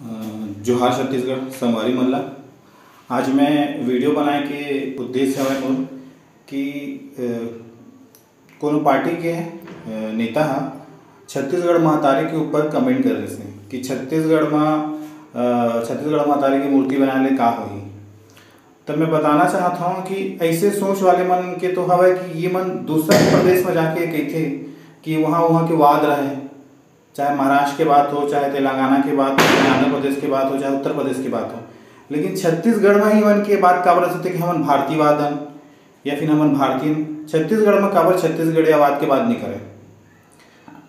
जोहार छत्तीसगढ़ संगवारी मन ला। आज मैं वीडियो बनाए के उद्देश्य हवे मोर कि कोनो पार्टी के नेता हा छत्तीसगढ़ महतारी के ऊपर कमेंट कर रहे थे कि छत्तीसगढ़ महतारी की मूर्ति बनाने ले का होही। तब मैं बताना चाहता हूँ कि ऐसे सोच वाले मन के तो हवे कि ये मन दूसरे प्रदेश में जाके कहते कि वहाँ के वाद रहे, चाहे महाराष्ट्र के बात हो, चाहे तेलंगाना की बात हो, चाहे आंध्र प्रदेश की बात हो, चाहे उत्तर प्रदेश की बात हो, लेकिन छत्तीसगढ़ में ही मन के बात काबर होते कि हमन भारतीयवाद या फिर हमन भारतीय छत्तीसगढ़ में काबर छत्तीसगढ़ियावाद के बात नहीं करे।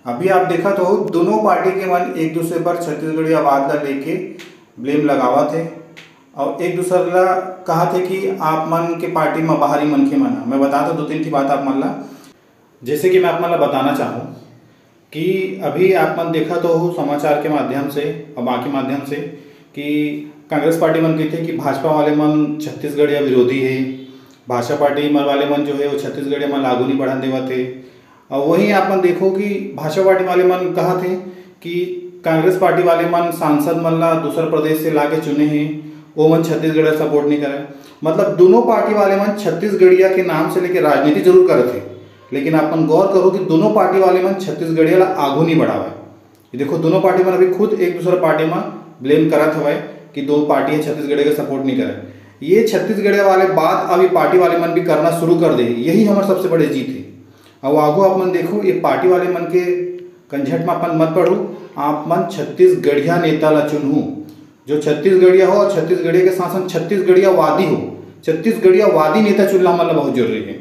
अभी आप देखा तो दोनों पार्टी के मन एक दूसरे पर छत्तीसगढ़ियावाद ला लेके ब्लेम लगावा थे और एक दूसरे ला कहा थे कि आप मन के पार्टी में बाहरी मन के मन। मैं बताता दो तीन की बात आप मन ला, जैसे कि मैं आप मन ला बताना चाहूँ कि अभी आप मन देखा तो हो समाचार के माध्यम से और बाकी माध्यम से कि कांग्रेस पार्टी मन कहते कि भाजपा वाले मन छत्तीसगढ़िया विरोधी है, भाजपा पार्टी वाले मन जो है वो छत्तीसगढ़िया मन लागू नहीं बढ़ाने देवा थे। और वहीं आप मन देखो कि भाजपा पार्टी वाले मन कहा थे कि कांग्रेस पार्टी वाले मन सांसद मन ला दूसरे प्रदेश से ला के चुने हैं, वो मन छत्तीसगढ़ सपोर्ट नहीं करे। मतलब दोनों पार्टी वाले मन छत्तीसगढ़िया के नाम से लेके राजनीति जरूर करे थे, लेकिन अपन गौर करो कि दोनों पार्टी वाले मन छत्तीसगढ़िया ला आगू नहीं बढ़ावे। ये देखो दोनों पार्टी मन अभी खुद एक दूसरे पार्टी में ब्लेम करत हवे कि दो पार्टी छत्तीसगढ़िया का सपोर्ट नहीं करे। ये छत्तीसगढ़िया वाले बात अभी पार्टी वाले मन भी करना शुरू कर दे, यही हमारे सबसे बड़े जीत है। अब आगू आप मन देखो ये पार्टी वाले मन के कंझट में अपन मत पढ़ो, आप मन छत्तीसगढ़िया नेता ला चुनहू जो छत्तीसगढ़िया हो और छत्तीसगढ़िया के साथ साथ छत्तीसगढ़िया वादी हो। छत्तीसगढ़िया वादी नेता चुनना मतलब बहुत जरूरी है।